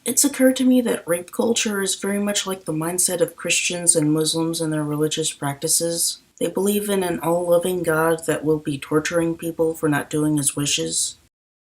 It's occurred to me that rape culture is very much like the mindset of Christians and Muslims in their religious practices. They believe in an all-loving God that will be torturing people for not doing his wishes.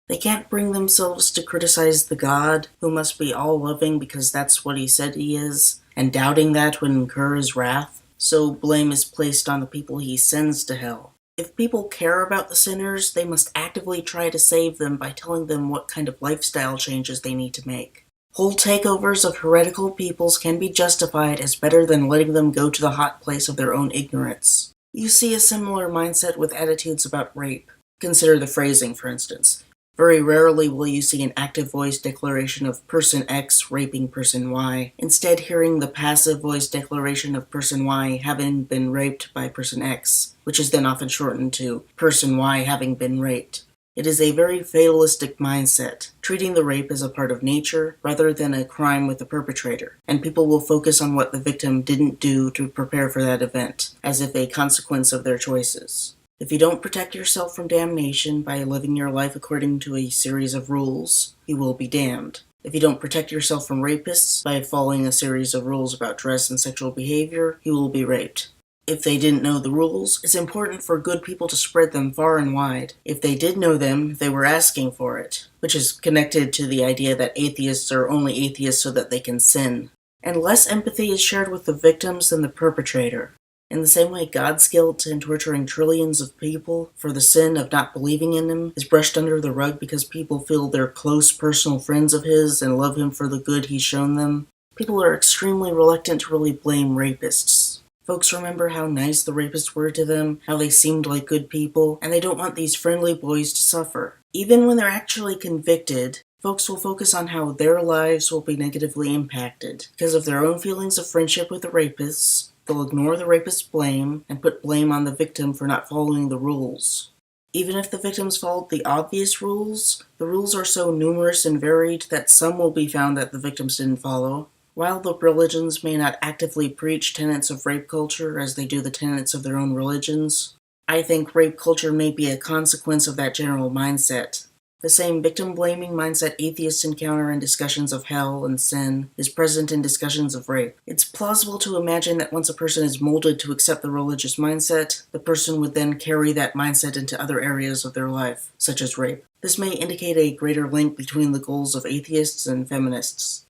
They can't bring themselves to criticize the God, who must be all-loving because that's what he said he is, and doubting that would incur his wrath, so blame is placed on the people he sends to hell. If people care about the sinners, they must actively try to save them by telling them what kind of lifestyle changes they need to make. Whole takeovers of heretical peoples can be justified as better than letting them go to the hot place of their own ignorance. You see a similar mindset with attitudes about rape. Consider the phrasing, for instance. Very rarely will you see an active voice declaration of person X raping person Y, instead hearing the passive voice declaration of person Y having been raped by person X, which is then often shortened to person Y having been raped. It is a very fatalistic mindset, treating the rape as a part of nature rather than a crime with the perpetrator, and people will focus on what the victim didn't do to prepare for that event, as if a consequence of their choices. If you don't protect yourself from damnation by living your life according to a series of rules, you will be damned. If you don't protect yourself from rapists by following a series of rules about dress and sexual behavior, you will be raped. If they didn't know the rules, it's important for good people to spread them far and wide. If they did know them, they were asking for it, which is connected to the idea that atheists are only atheists so that they can sin. And less empathy is shared with the victims than the perpetrator. In the same way God's guilt in torturing trillions of people for the sin of not believing in him is brushed under the rug because people feel they're close personal friends of his and love him for the good he's shown them, people are extremely reluctant to really blame rapists. Folks remember how nice the rapists were to them, how they seemed like good people, and they don't want these friendly boys to suffer. Even when they're actually convicted, folks will focus on how their lives will be negatively impacted. Because of their own feelings of friendship with the rapists, they'll ignore the rapist's blame and put blame on the victim for not following the rules. Even if the victims followed the obvious rules, the rules are so numerous and varied that some will be found that the victims didn't follow. While the religions may not actively preach tenets of rape culture as they do the tenets of their own religions, I think rape culture may be a consequence of that general mindset. The same victim-blaming mindset atheists encounter in discussions of hell and sin is present in discussions of rape. It's plausible to imagine that once a person is molded to accept the religious mindset, the person would then carry that mindset into other areas of their life, such as rape. This may indicate a greater link between the goals of atheists and feminists.